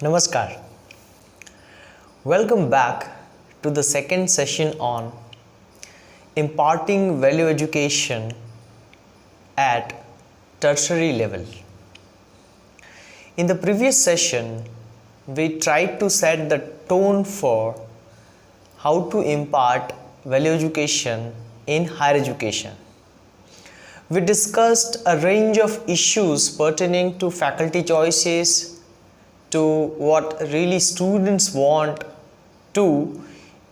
Namaskar. Welcome back to the second session on imparting value education at tertiary level. In the previous session, we tried to set the tone for how to impart value education in higher education. We discussed a range of issues pertaining to faculty choices, to what really students want, to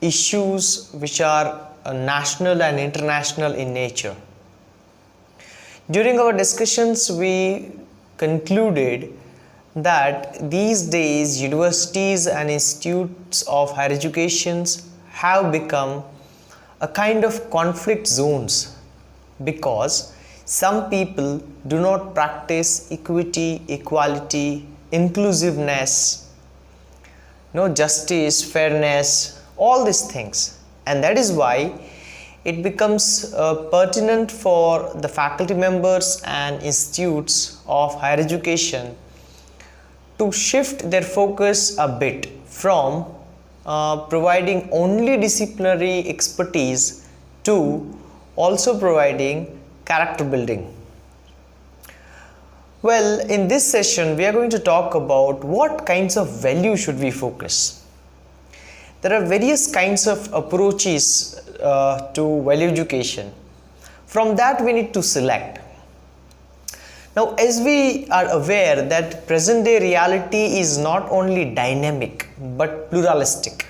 issues which are national and international in nature. During our discussions, we concluded that these days universities and institutes of higher educations have become a kind of conflict zones because some people do not practice equity, equality, inclusiveness, justice, fairness, all these things, and that is why it becomes pertinent for the faculty members and institutes of higher education to shift their focus a bit from providing only disciplinary expertise to also providing character building. Well, in this session, we are going to talk about what kinds of value should we focus. There are various kinds of approaches to value education. From that, we need to select. Now, as we are aware that present day reality is not only dynamic but pluralistic.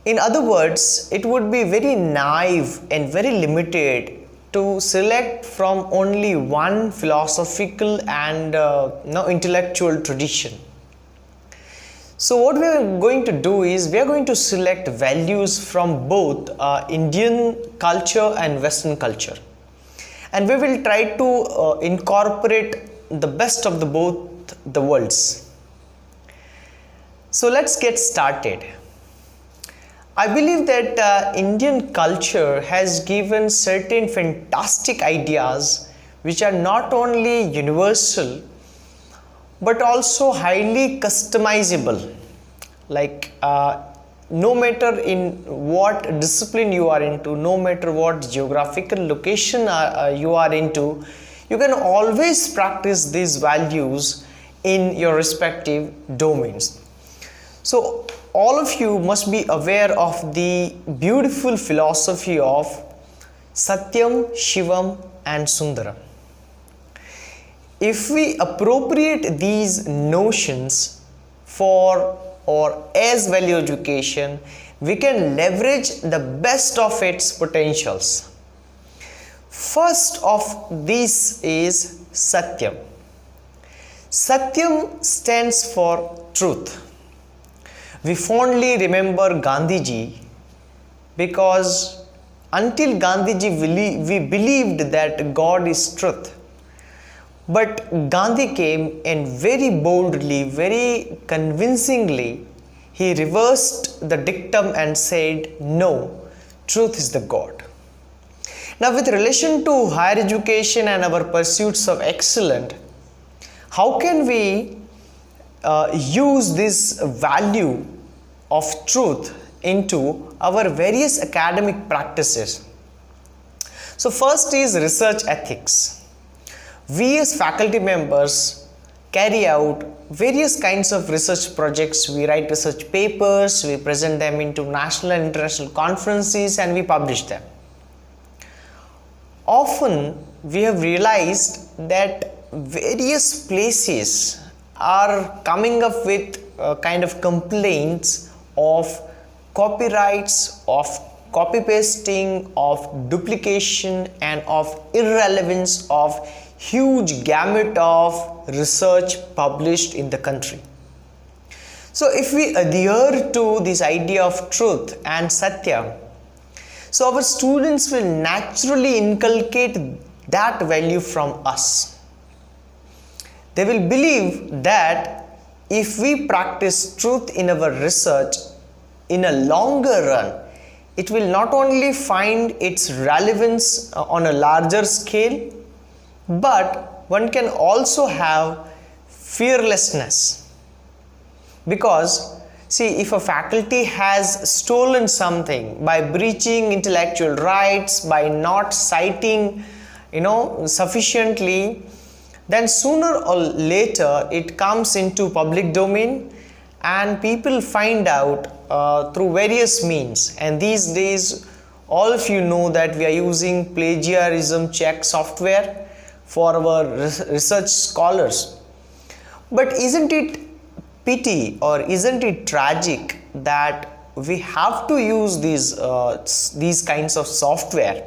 In other words, it would be very naive and very limited to select from only one philosophical and intellectual tradition. So what we are going to do is we are going to select values from both Indian culture and Western culture, and we will try to incorporate the best of both the worlds. So let's get started. I believe that Indian culture has given certain fantastic ideas which are not only universal but also highly customizable. Like no matter in what discipline you are into, no matter what geographical location you are into, you can always practice these values in your respective domains. So all of you must be aware of the beautiful philosophy of Satyam, Shivam and Sundaram. If we appropriate these notions for or as value education, we can leverage the best of its potentials. First of these is Satyam. Satyam stands for truth. We fondly remember Gandhiji because until Gandhiji we believed that God is truth. But Gandhi came and very boldly, very convincingly, he reversed the dictum and said, no, truth is the God. Now with relation to higher education and our pursuits of excellence, how can we use this value of truth into our various academic practices? So first is research ethics. We as faculty members carry out various kinds of research projects. We write research papers, we present them into national and international conferences, and we publish them. Often we have realized that various places are coming up with kind of complaints of copyrights, of copy pasting, of duplication and of irrelevance of huge gamut of research published in the country. So if we adhere to this idea of truth and satya, so our students will naturally inculcate that value from us. They will believe that if we practice truth in our research in a longer run, it will not only find its relevance on a larger scale, but one can also have fearlessness Because see, if a faculty has stolen something by breaching intellectual rights, by not citing sufficiently, then sooner or later it comes into public domain and people find out through various means. And these days all of you know that we are using plagiarism check software for our research scholars. But isn't it pity, or isn't it tragic that we have to use these kinds of software?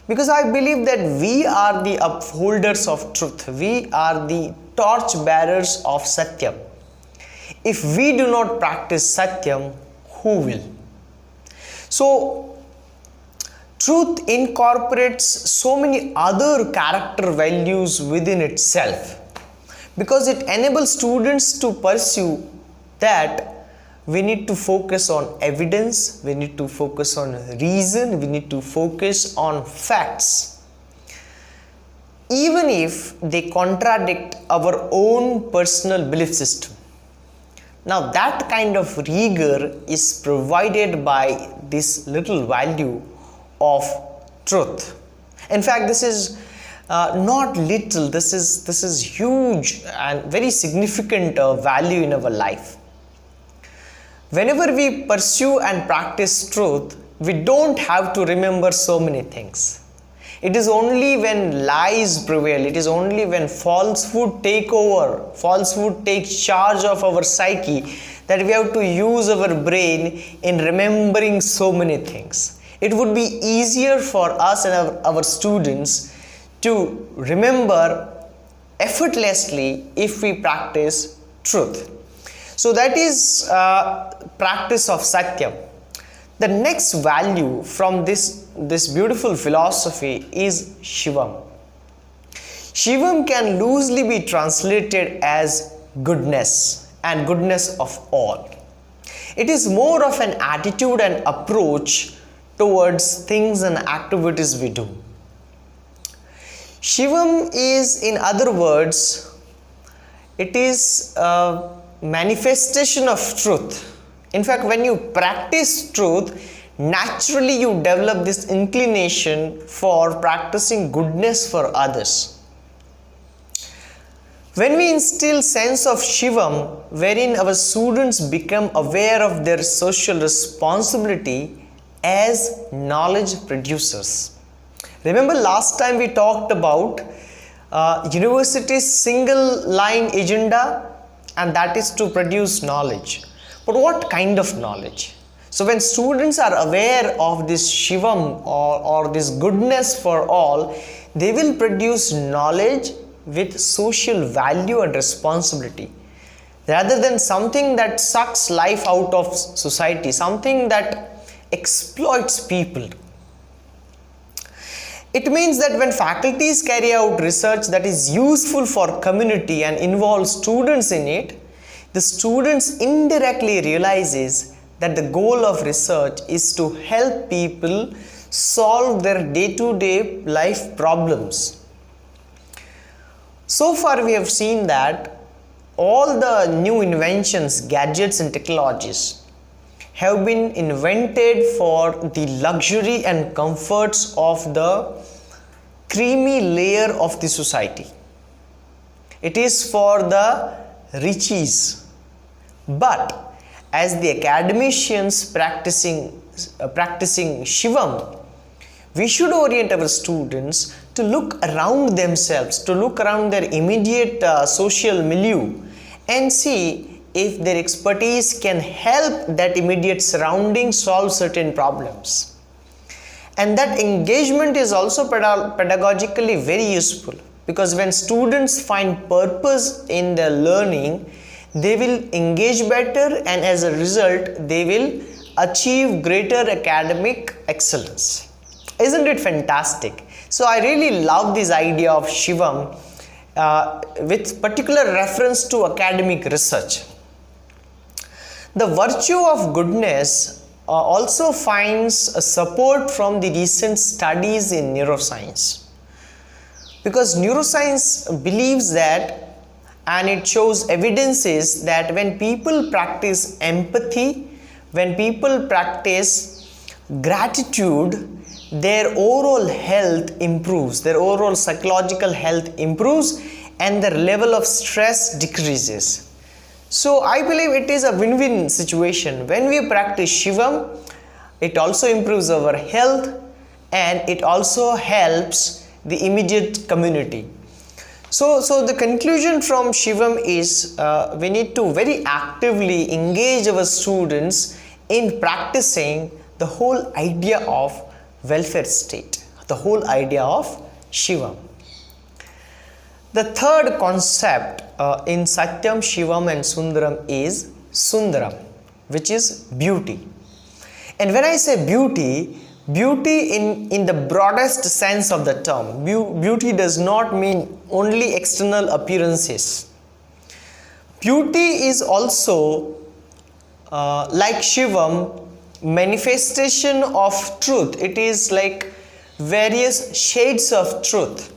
Because I believe that we are the upholders of truth, we are the torch bearers of Satyam. If we do not practice Satyam, who will? So truth incorporates so many other character values within itself, because it enables students to pursue that. We need to focus on evidence, we need to focus on reason, we need to focus on facts, even if they contradict our own personal belief system. Now that kind of rigor is provided by this little value of truth. In fact, this is not little, this is huge and very significant value in our life. Whenever we pursue and practice truth, we don't have to remember so many things. It is only when lies prevail, it is only when falsehood take over, falsehood takes charge of our psyche, that we have to use our brain in remembering so many things. It would be easier for us and our students to remember effortlessly if we practice truth. So that is practice of Satyam. The next value from this beautiful philosophy is Shivam. Shivam can loosely be translated as goodness and goodness of all. It is more of an attitude and approach towards things and activities we do. Shivam is, in other words, it is manifestation of truth. In fact, when you practice truth, naturally you develop this inclination for practicing goodness for others. When we instill sense of Shivam, wherein our students become aware of their social responsibility as knowledge producers. Remember last time we talked about university's single line agenda, and that is to produce knowledge. But what kind of knowledge? So when students are aware of this Shivam or this goodness for all, they will produce knowledge with social value and responsibility, rather than something that sucks life out of society, something that exploits people. It means that when faculties carry out research that is useful for community and involves students in it, the students indirectly realizes that the goal of research is to help people solve their day-to-day life problems. So far we have seen that all the new inventions, gadgets and technologies have been invented for the luxury and comforts of the creamy layer of the society. It is for the riches. But as the academicians practicing Shivam, we should orient our students to look around themselves, to look around their immediate social milieu and see if their expertise can help that immediate surrounding solve certain problems. And that engagement is also pedagogically very useful, because when students find purpose in their learning, they will engage better, and as a result they will achieve greater academic excellence. Isn't it fantastic? So I really love this idea of Shivam with particular reference to academic research. The virtue of goodness also finds a support from the recent studies in neuroscience, because neuroscience believes that and it shows evidences that when people practice empathy, when people practice gratitude, their overall health improves, their overall psychological health improves, and their level of stress decreases. So I believe it is a win-win situation. When we practice Shivam, it also improves our health and it also helps the immediate community. So the conclusion from Shivam is we need to very actively engage our students in practicing the whole idea of welfare state, the whole idea of Shivam. The third concept in Satyam, Shivam and Sundaram is Sundaram, which is beauty. And when I say beauty, beauty in the broadest sense of the term, beauty does not mean only external appearances. Beauty is also like Shivam, manifestation of truth. It is like various shades of truth.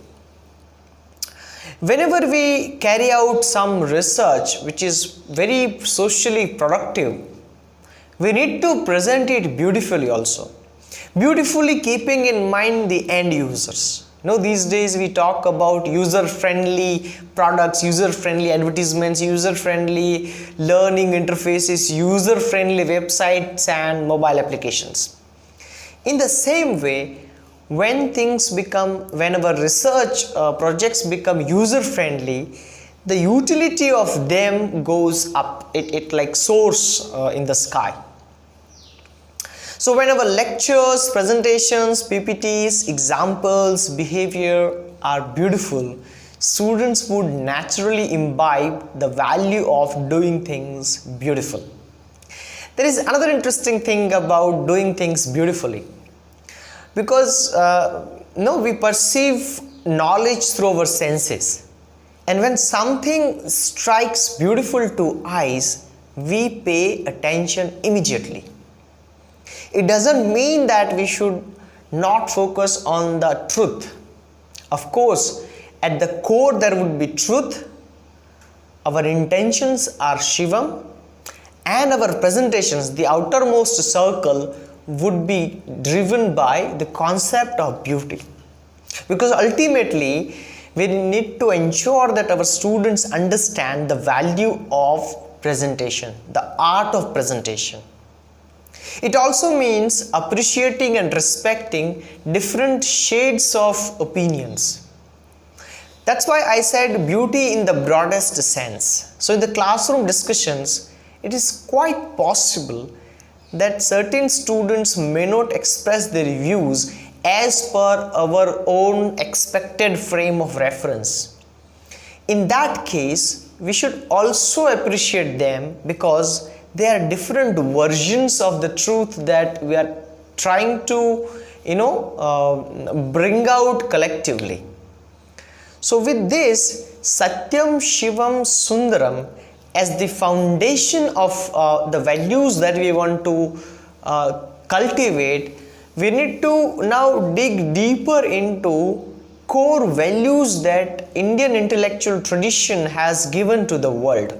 Whenever we carry out some research which is very socially productive, we need to present it beautifully also. Beautifully keeping in mind the end users. These days we talk about user-friendly products, user-friendly advertisements, user-friendly learning interfaces, user-friendly websites and mobile applications. In the same way, when our research projects become user-friendly, the utility of them goes up. It like soars in the sky. So whenever lectures, presentations, PPTs, examples, behavior are beautiful, students would naturally imbibe the value of doing things beautiful. There is another interesting thing about doing things beautifully, because we perceive knowledge through our senses, and when something strikes beautiful to eyes, we pay attention immediately. It doesn't mean that we should not focus on the truth. Of course, at the core there would be truth. Our intentions are Shivam, and our presentations, the outermost circle, would be driven by the concept of beauty. Because ultimately, we need to ensure that our students understand the value of presentation, the art of presentation. It also means appreciating and respecting different shades of opinions. That's why I said beauty in the broadest sense. So in the classroom discussions, it is quite possible that certain students may not express their views as per our own expected frame of reference. In that case, we should also appreciate them, because they are different versions of the truth that we are trying to bring out collectively. So with this Satyam, Shivam, Sundaram as the foundation of the values that we want to cultivate, we need to now dig deeper into core values that Indian intellectual tradition has given to the world.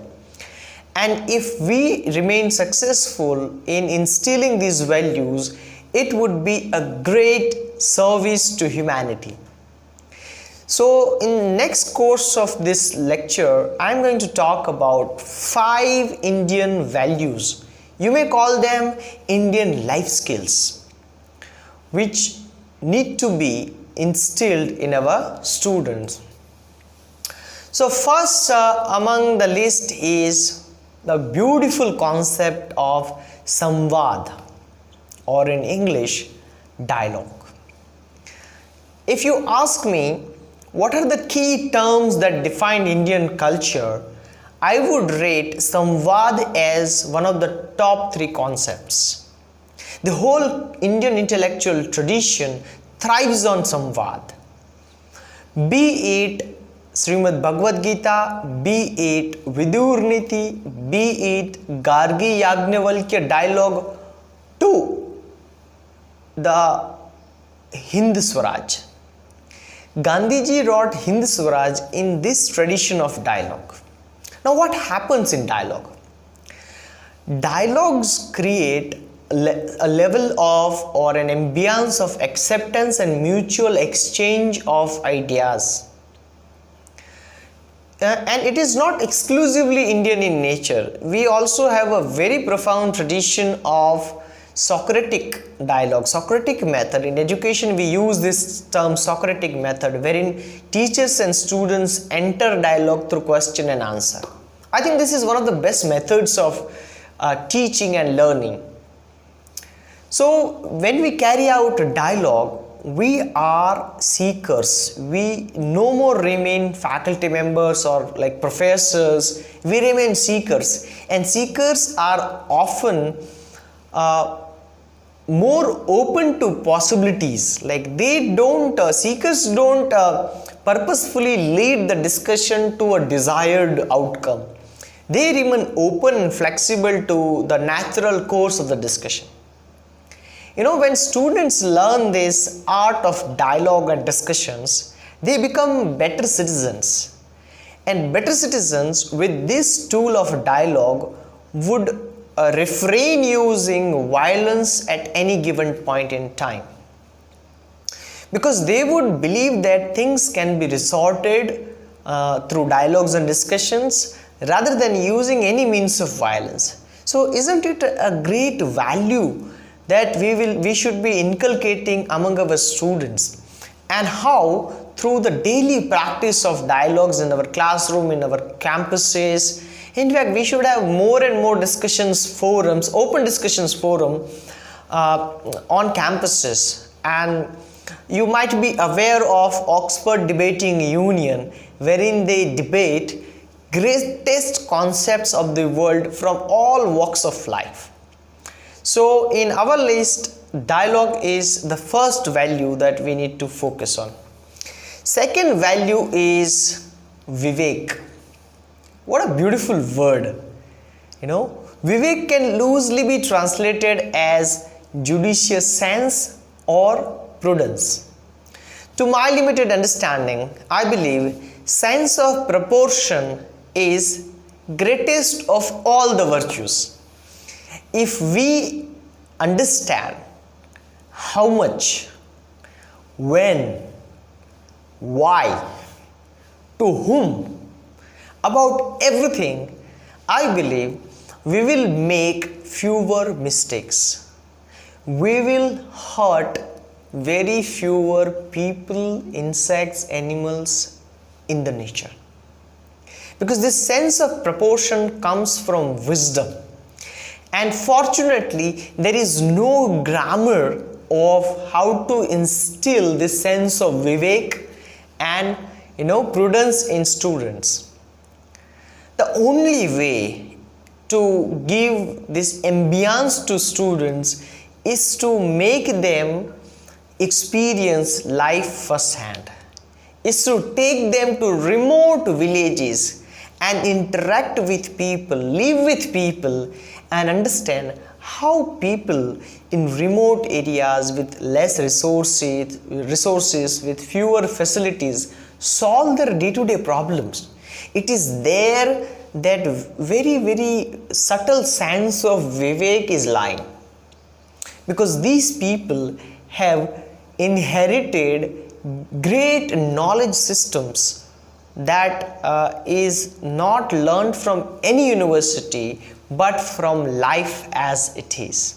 And if we remain successful in instilling these values, it would be a great service to humanity. So in next course of this lecture, I am going to talk about 5 Indian values. You may call them Indian life skills, which need to be instilled in our students. So first among the list is the beautiful concept of Samvad, or in English, dialogue. If you ask me what are the key terms that define Indian culture, I would rate Samvad as one of the top 3 concepts. The whole Indian intellectual tradition thrives on Samvad. Be it Srimad Bhagavad Gita, be it Vidur Niti, be it Gargi Yagnavalkya dialogue, to the Hind Swaraj. Gandhiji wrote Hind Swaraj in this tradition of dialogue. Now, what happens in dialogue? Dialogues create a level of or an ambience of acceptance and mutual exchange of ideas. And it is not exclusively Indian in nature. We also have a very profound tradition of Socratic dialogue, Socratic method. In education, we use this term Socratic method, wherein teachers and students enter dialogue through question and answer. I think this is one of the best methods of teaching and learning. So, when we carry out a dialogue, we are seekers. We no more remain faculty members or like professors. We remain seekers, and seekers are often more open to possibilities. Like they don't, seekers don't purposefully lead the discussion to a desired outcome. They remain open and flexible to the natural course of the discussion. You know, when students learn this art of dialogue and discussions, they become better citizens. And better citizens with this tool of dialogue would refrain using violence at any given point in time. Because they would believe that things can be resorted through dialogues and discussions rather than using any means of violence. So, isn't it a great value that we should be inculcating among our students, and how through the daily practice of dialogues in our classroom, in our campuses, in fact we should have more and more discussions forums, open discussions forum on campuses. And you might be aware of Oxford Debating Union, wherein they debate greatest concepts of the world from all walks of life. So, in our list, dialogue is the first value that we need to focus on. Second value is Vivek. What a beautiful word. You know, Vivek can loosely be translated as judicious sense or prudence. To my limited understanding, I believe sense of proportion is greatest of all the virtues. If we understand how much, when, why, to whom, about everything, I believe we will make fewer mistakes. We will hurt very fewer people, insects, animals in the nature. Because this sense of proportion comes from wisdom. And fortunately, there is no grammar of how to instill this sense of Vivek and prudence in students. The only way to give this ambience to students is to make them experience life firsthand, is to take them to remote villages and interact with people, live with people, and understand how people in remote areas with less resources, with fewer facilities, solve their day-to-day problems. It is there that very, very subtle sense of Vivek is lying. Because these people have inherited great knowledge systems that is not learned from any university but from life as it is.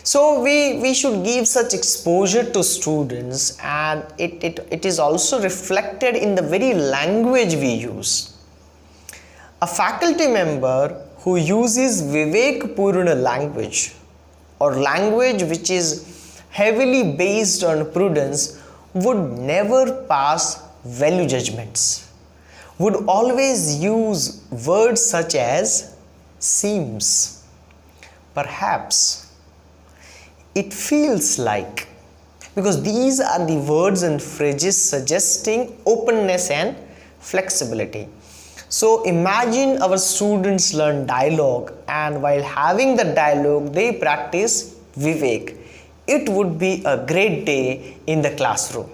So we should give such exposure to students, and it is also reflected in the very language we use. A faculty member who uses Vivek Purna language, or language which is heavily based on prudence, would never pass value judgments, would always use words such as seems, perhaps, it feels like, because these are the words and phrases suggesting openness and flexibility. So imagine our students learn dialogue, and while having the dialogue they practice Vivek. It would be a great day in the classroom.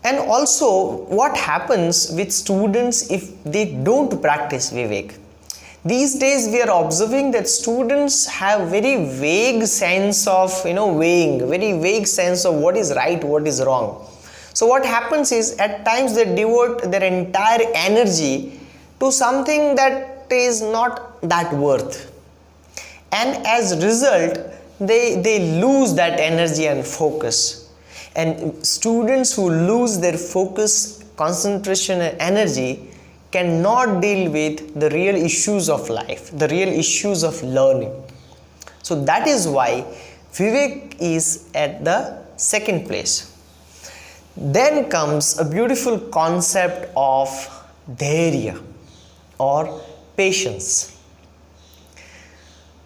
And also, what happens with students if they don't practice Vivek? These days we are observing that students have very vague sense of weighing, very vague sense of what is right, what is wrong. So what happens is, at times they devote their entire energy to something that is not that worth, and as a result they lose that energy and focus. And students who lose their focus, concentration and energy cannot deal with the real issues of life, the real issues of learning. So that is why Vivek is at the second place. Then comes a beautiful concept of dhairya or patience.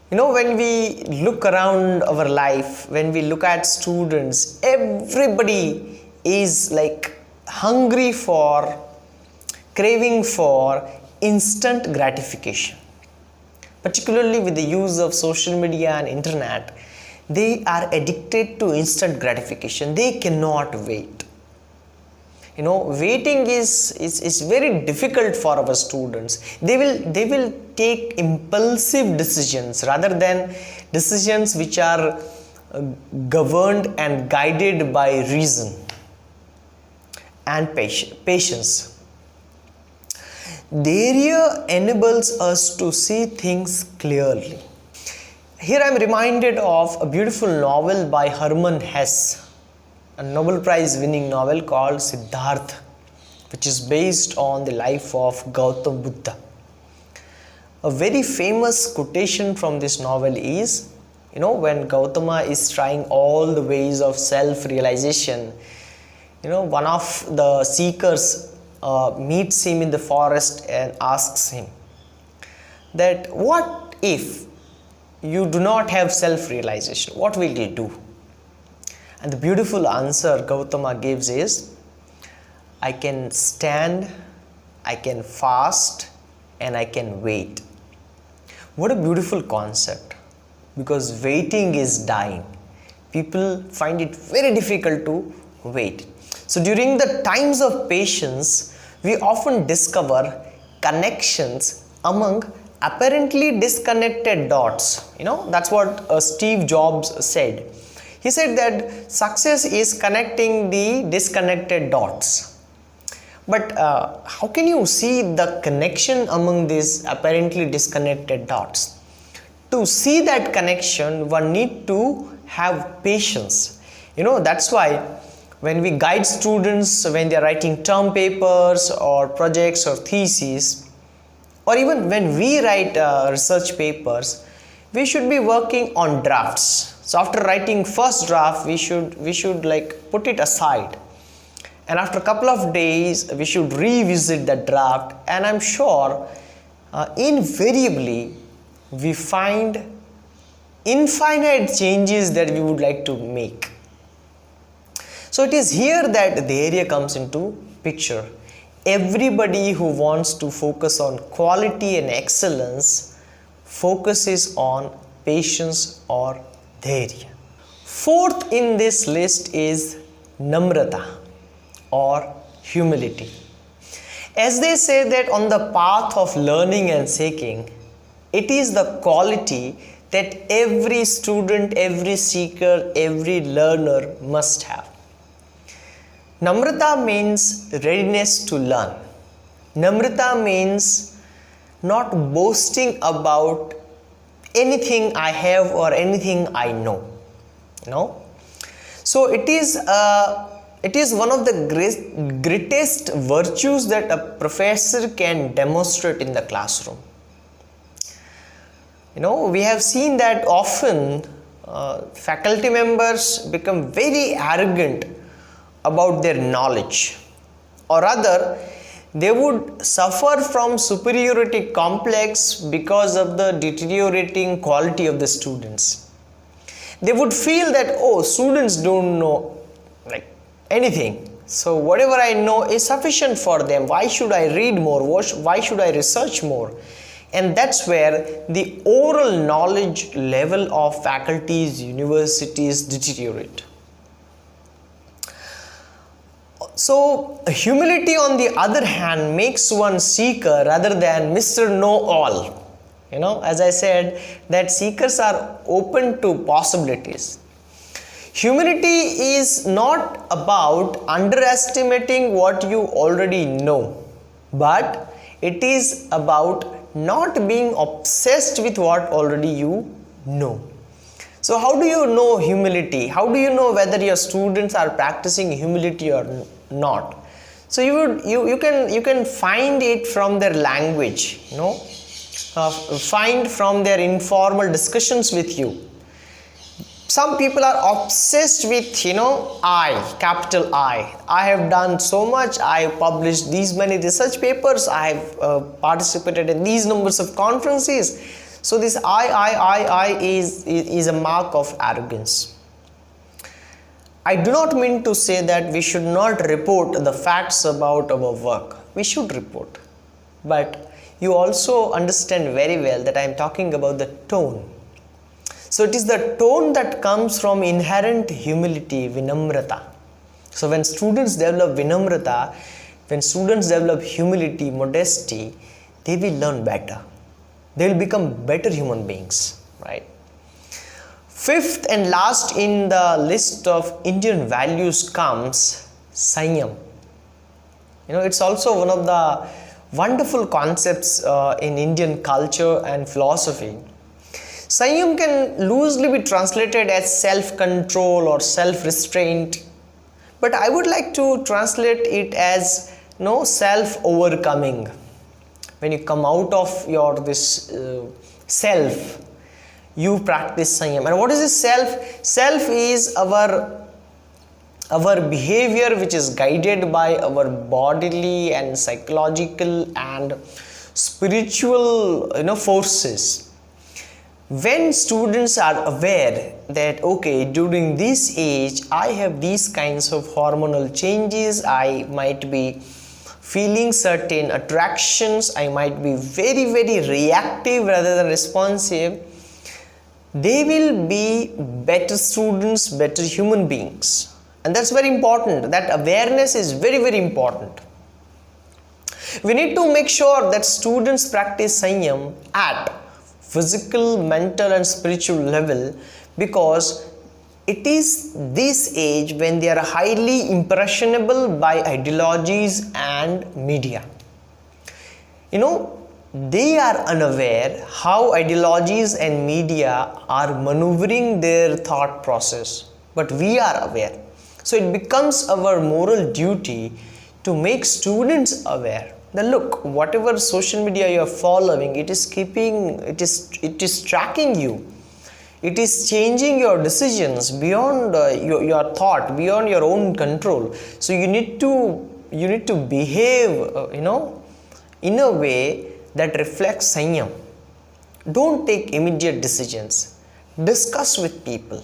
When we look around our life, when we look at students, everybody is like hungry for, craving for instant gratification. Particularly with the use of social media and internet, they are addicted to instant gratification. They cannot wait. Waiting is very difficult for our students. They will take impulsive decisions rather than decisions which are governed and guided by reason and patience. Dhairya enables us to see things clearly. Here I am reminded of a beautiful novel by Hermann Hesse, a Nobel Prize winning novel called Siddhartha, which is based on the life of Gautam Buddha. A very famous quotation from this novel is, when Gautama is trying all the ways of self-realization, one of the seekers meets him in the forest and asks him that, what if you do not have self-realization? What will you do? And the beautiful answer Gautama gives is, I can stand, I can fast, and I can wait. What a beautiful concept, because waiting is dying. People find it very difficult to wait. So during the times of patience, we often discover connections among apparently disconnected dots. That's what Steve Jobs said. He said that success is connecting the disconnected dots. But how can you see the connection among these apparently disconnected dots? To see that connection, one need to have patience. That's why when we guide students when they are writing term papers or projects or theses, or even when we write research papers, we should be working on drafts. So after writing first draft, we should like put it aside, and after a couple of days we should revisit the draft, and I'm sure invariably we find infinite changes that we would like to make. So it is here that the area comes into picture. Everybody who wants to focus on quality and excellence focuses on patience or dhairya. Fourth in this list is namrata or humility. As they say that on the path of learning and seeking, it is the quality that every student, every seeker, every learner must have. Namrata means readiness to learn. Namrata means not boasting about anything I have or anything I know. So it is one of the greatest virtues that a professor can demonstrate in the classroom. We have seen that often faculty members become very arrogant about their knowledge, or rather they would suffer from superiority complex because of the deteriorating quality of the students. They would feel that, oh, students don't know like anything, so whatever I know is sufficient for them. Why should I read more? Why should I research more? And that's where the overall knowledge level of faculties, universities deteriorate. So humility on the other hand makes one seeker rather than Mr. Know-all. As I said, that seekers are open to possibilities. Humility is not about underestimating what you already know, but it is about not being obsessed with what already you know. So how do you know humility? How do you know whether your students are practicing humility or not? So you can find it from their language, find from their informal discussions with you. Some people are obsessed with capital I have done so much, I have published these many research papers, I have participated in these numbers of conferences. So this I is a mark of arrogance. I do not mean to say that we should not report the facts about our work. We should report, but you also understand very well that I am talking about the tone. So it is the tone that comes from inherent humility, vinamrata. So when students develop vinamrata, when students develop humility, modesty, they will learn better. They will become better human beings, right? Fifth and last in the list of Indian values comes Sanyam. It's also one of the wonderful concepts in Indian culture and philosophy. Sanyam can loosely be translated as self-control or self-restraint, but I would like to translate it as self-overcoming. When you come out of your self, you practice Sanyam. And what is this self? Self is our behavior which is guided by our bodily and psychological and spiritual forces. When students are aware that okay, during this age I have these kinds of hormonal changes, I might be feeling certain attractions, I might be very reactive rather than responsive, they will be better students, better human beings. And that's very important. That awareness is very important. We need to make sure that students practice Sanyam at physical, mental and spiritual level, because it is this age when they are highly impressionable by ideologies and media. They are unaware how ideologies and media are maneuvering their thought process, but we are aware. So it becomes our moral duty to make students aware. Now look, whatever social media you are following, it is tracking you. It is changing your decisions beyond your thought, beyond your own control. So you need to behave, in a way that reflects Sanyam. Don't take immediate decisions. Discuss with people.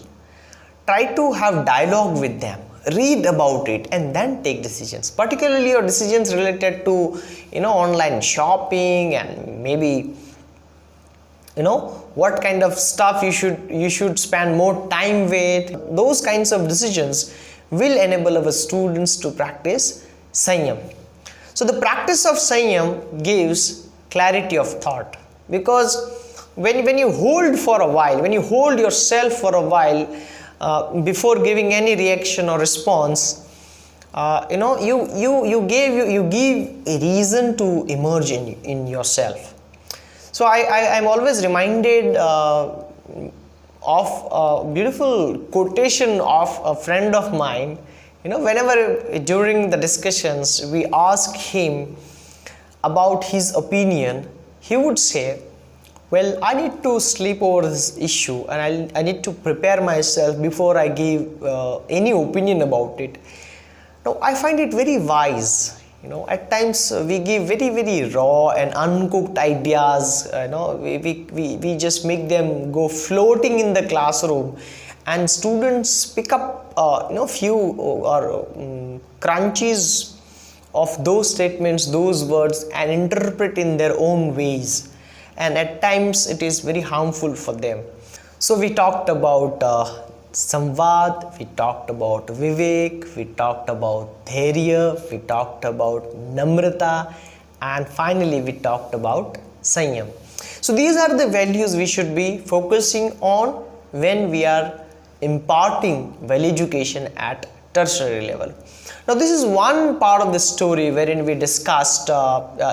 Try to have dialogue with them. Read about it and then take decisions, particularly your decisions related to online shopping and maybe what kind of stuff you should spend more time with. Those kinds of decisions will enable our students to practice Sanyam. So the practice of Sanyam gives clarity of thought, because when you hold for a while, when you hold yourself for a while before giving any reaction or response, you give a reason to emerge in yourself. So I'm always reminded of a beautiful quotation of a friend of mine. Whenever during the discussions we ask him about his opinion, he would say, well, I need to sleep over this issue and I need to prepare myself before I give any opinion about it. Now, I find it very wise. At times we give very raw and uncooked ideas. We just make them go floating in the classroom, and students pick up few or crunches of those statements, those words, and interpret in their own ways. And at times it is very harmful for them. So we talked about Samvad, we talked about Vivek, we talked about Dhairya, we talked about Namrata, and finally we talked about Sanyam. So these are the values we should be focusing on when we are imparting value education at tertiary level. Now this is one part of the story wherein we discussed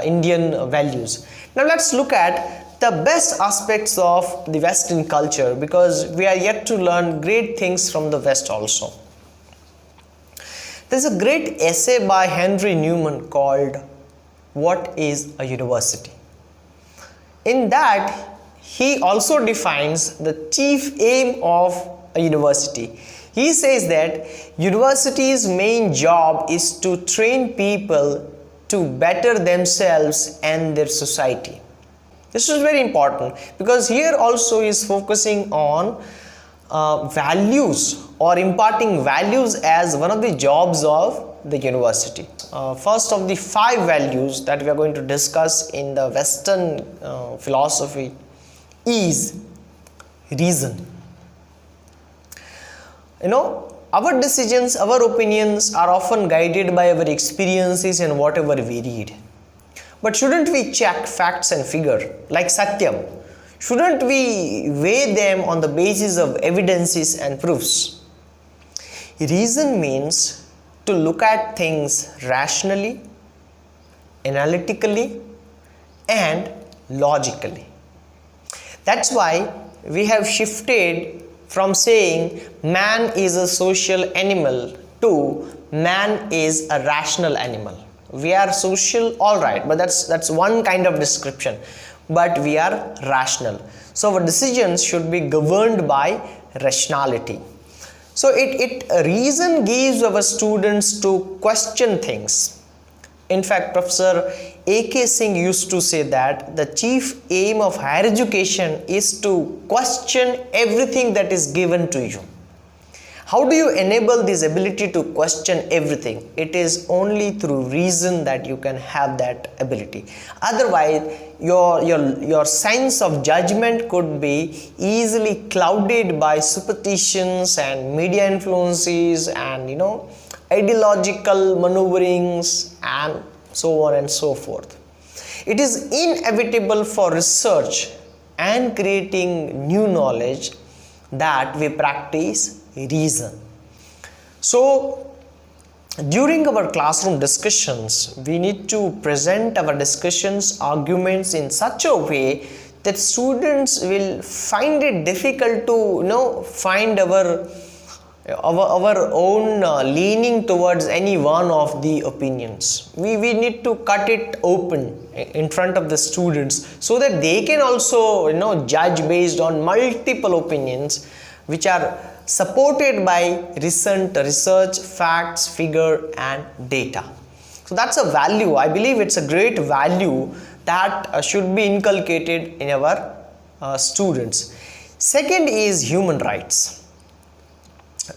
Indian values. Now let's look at the best aspects of the Western culture, because we are yet to learn great things from the West also. There is a great essay by Henry Newman called "What is a University?" In that, he also defines the chief aim of a university. He says that university's main job is to train people to better themselves and their society. This is very important, because here also he is focusing on values, or imparting values as one of the jobs of the university. First of the 5 values that we are going to discuss in the Western philosophy is reason. Our decisions, our opinions are often guided by our experiences and whatever we read. But shouldn't we check facts and figure, like Satyam? Shouldn't we weigh them on the basis of evidences and proofs? Reason means to look at things rationally, analytically, and logically. That's why we have shifted from saying man is a social animal to man is a rational animal. We are social, all right, but that's one kind of description, but we are rational. So our decisions should be governed by rationality. So reason gives our students to question things. In fact, Professor A.K. Singh used to say that the chief aim of higher education is to question everything that is given to you. How do you enable this ability to question everything? It is only through reason that you can have that ability. Otherwise, your sense of judgment could be easily clouded by superstitions and media influences and ideological maneuverings and so on and so forth. It is inevitable for research and creating new knowledge that we practice reason. So during our classroom discussions, we need to present our discussions, arguments in such a way that students will find it difficult to find our own leaning towards any one of the opinions. We need to cut it open in front of the students so that they can also judge based on multiple opinions which are supported by recent research, facts, figure and data. So that's a value. I believe it's a great value that should be inculcated in our students. Second is human rights.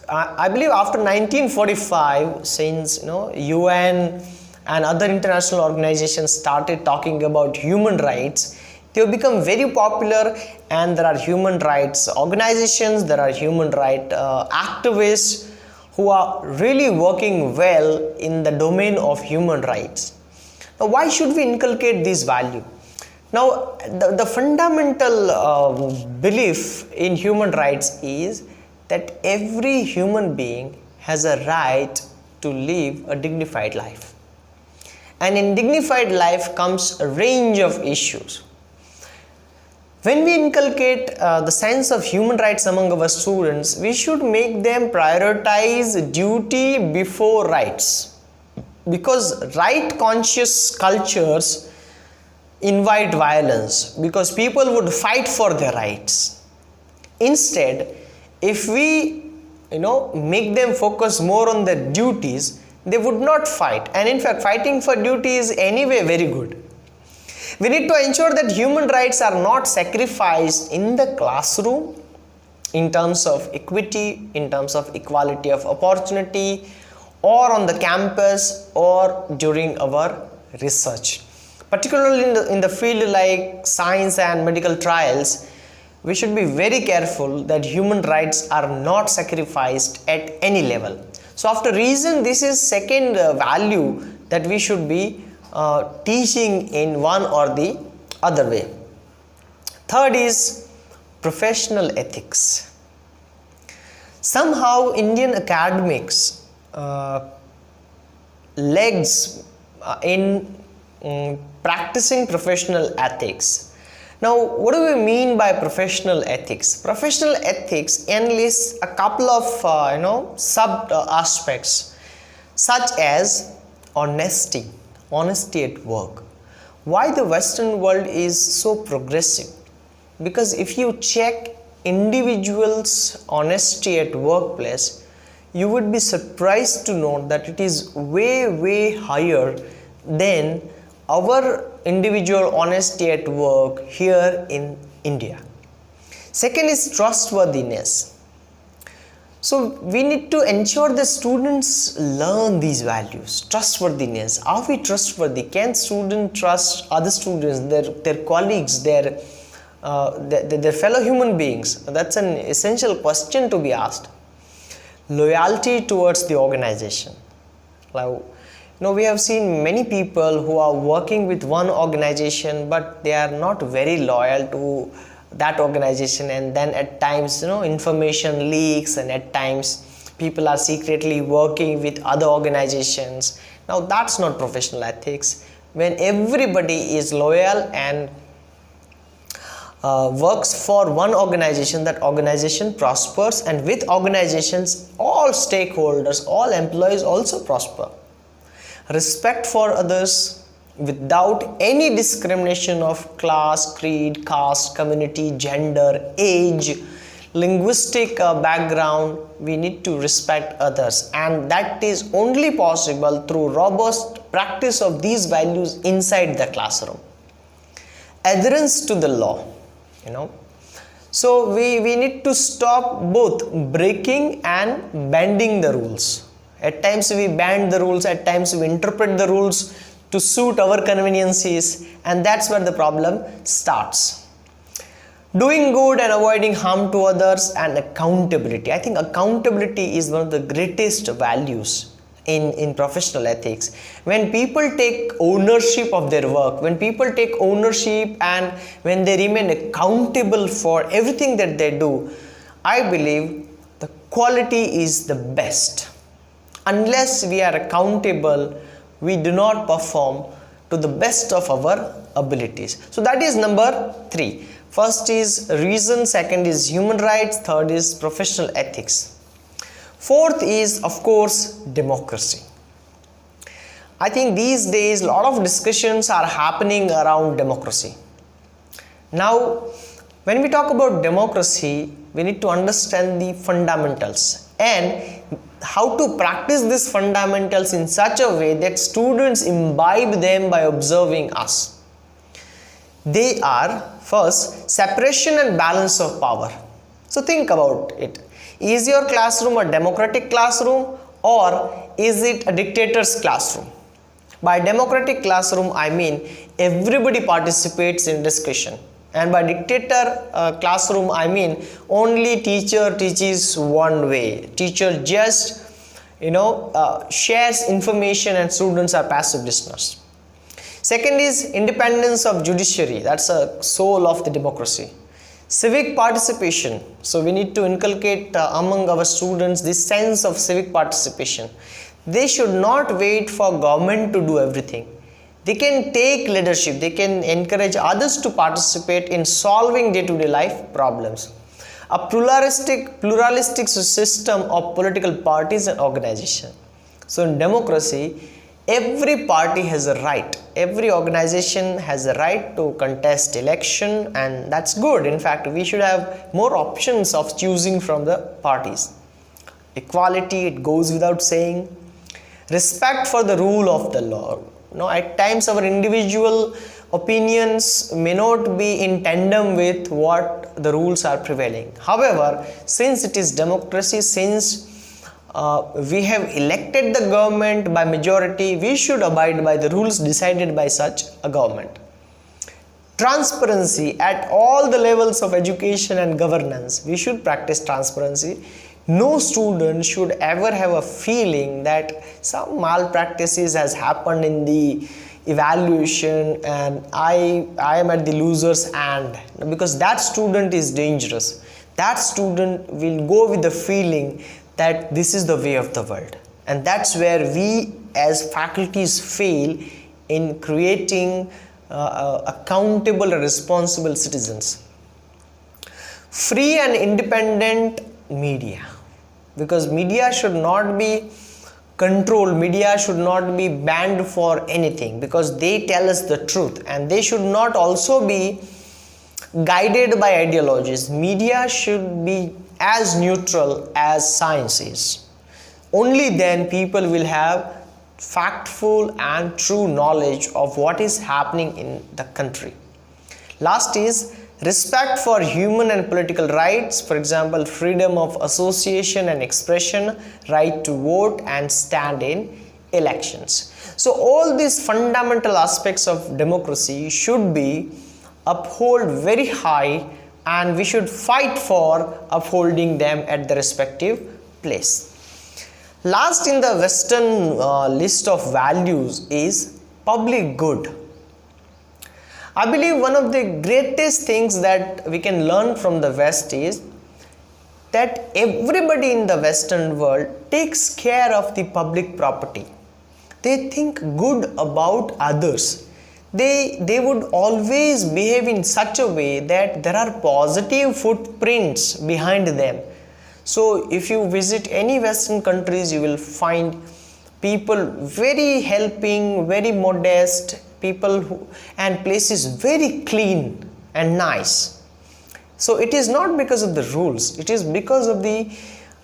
I believe after 1945, since UN and other international organizations started talking about human rights, they have become very popular, and there are human rights organizations, there are human rights activists who are really working well in the domain of human rights. Now, why should we inculcate this value? Now, the fundamental belief in human rights is that every human being has a right to live a dignified life. And in dignified life comes a range of issues. When we inculcate the sense of human rights among our students, we should make them prioritize duty before rights, because right conscious cultures invite violence, because people would fight for their rights. Instead, if we make them focus more on their duties, they would not fight, and in fact fighting for duty is anyway very good. We need to ensure that human rights are not sacrificed in the classroom in terms of equity, in terms of equality of opportunity, or on the campus or during our research. Particularly in the field like science and medical trials, we should be very careful that human rights are not sacrificed at any level. So after reason, this is second value that we should be teaching in one or the other way. Third is professional ethics. Somehow Indian academics lags in practicing professional ethics. Now, what do we mean by professional ethics? Professional ethics enlists a couple of sub aspects, such as honesty at work. Why the Western world is so progressive? Because if you check individuals' honesty at workplace, you would be surprised to know that it is way higher than our individual honesty at work here in India. Second is trustworthiness. So we need to ensure the students learn these values. Trustworthiness. Are we trustworthy? Can students trust other students, their colleagues, their fellow human beings? That's an essential question to be asked. Loyalty towards the organization. Now, we have seen many people who are working with one organization, but they are not very loyal to that organization, and then at times information leaks, and at times people are secretly working with other organizations. Now that's not professional ethics. When everybody is loyal and works for one organization, that organization prospers, and with organizations all stakeholders, all employees also prosper. Respect for others without any discrimination of class, creed, caste, community, gender, age, linguistic background. We need to respect others, and that is only possible through robust practice of these values inside the classroom. Adherence to the law, so we need to stop both breaking and bending the rules. At times we bend the rules, at times we interpret the rules to suit our conveniences, and that's where the problem starts. Doing good and avoiding harm to others, and accountability. I think accountability is one of the greatest values in professional ethics. When people take ownership of their work, when people take ownership and when they remain accountable for everything that they do, I believe the quality is the best. Unless we are accountable, we do not perform to the best of our abilities. So that is number 3. First is reason, second is human rights, third is professional ethics. Fourth is, of course, democracy. I think these days a lot of discussions are happening around democracy. Now, when we talk about democracy, we need to understand the fundamentals and how to practice these fundamentals in such a way that students imbibe them by observing us. They are, first, separation and balance of power. So think about it. Is your classroom a democratic classroom, or is it a dictator's classroom? By democratic classroom, I mean everybody participates in discussion. And by dictator classroom, I mean only teacher teaches one way. Teacher just shares information and students are passive listeners. Second is independence of judiciary. That's a soul of the democracy. Civic participation. So we need to inculcate among our students this sense of civic participation. They should not wait for government to do everything. They can take leadership. They can encourage others to participate in solving day-to-day life problems. A pluralistic system of political parties and organizations. So in democracy, every party has a right. Every organization has a right to contest election, and that's good. In fact, we should have more options of choosing from the parties. Equality, it goes without saying. Respect for the rule of the law. At times our individual opinions may not be in tandem with what the rules are prevailing. However, since it is democracy, since we have elected the government by majority, we should abide by the rules decided by such a government. Transparency at all the levels of education and governance. We should practice transparency. No student should ever have a feeling that some malpractices has happened in the evaluation and I am at the loser's end, because that student is dangerous. That student will go with the feeling that this is the way of the world, and that's where we as faculties fail in creating accountable and responsible citizens. Free and independent media, because media should not be controlled, media should not be banned for anything, because they tell us the truth, and they should not also be guided by ideologies. Media should be as neutral as science is. Only then people will have factful and true knowledge of what is happening in the country. Last is respect for human and political rights, for example, freedom of association and expression, right to vote and stand in elections. So all these fundamental aspects of democracy should be upheld very high, and we should fight for upholding them at the respective place. Last in the Western list of values is public good. I believe one of the greatest things that we can learn from the West is that everybody in the Western world takes care of the public property. They think good about others. They would always behave in such a way that there are positive footprints behind them. So if you visit any Western countries, you will find people very helping, very modest, people who, and places very clean and nice. So it is not because of the rules, it is because of the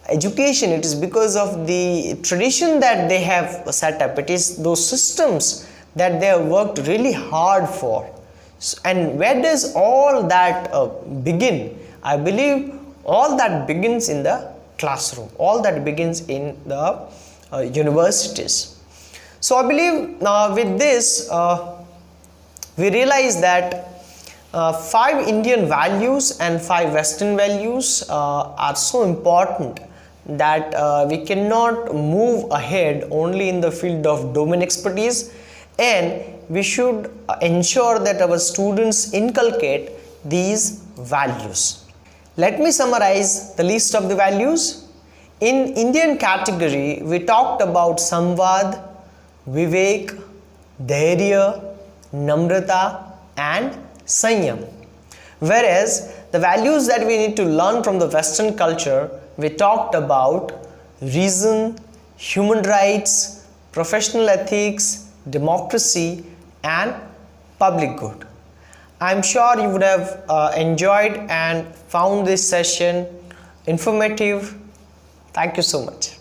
education, it is because of the tradition that they have set up, it is those systems that they have worked really hard for. And where does all that begin? I believe all that begins in the classroom, all that begins in the universities. So I believe with this we realize that 5 Indian values and 5 Western values are so important that we cannot move ahead only in the field of domain expertise, and we should ensure that our students inculcate these values. Let me summarize the list of the values. In Indian category, we talked about Samvad, Vivek, Dhairya, Namrata and Sanyam. Whereas the values that we need to learn from the Western culture, we talked about reason, human rights, professional ethics, democracy and public good. I am sure you would have enjoyed and found this session informative. Thank you so much.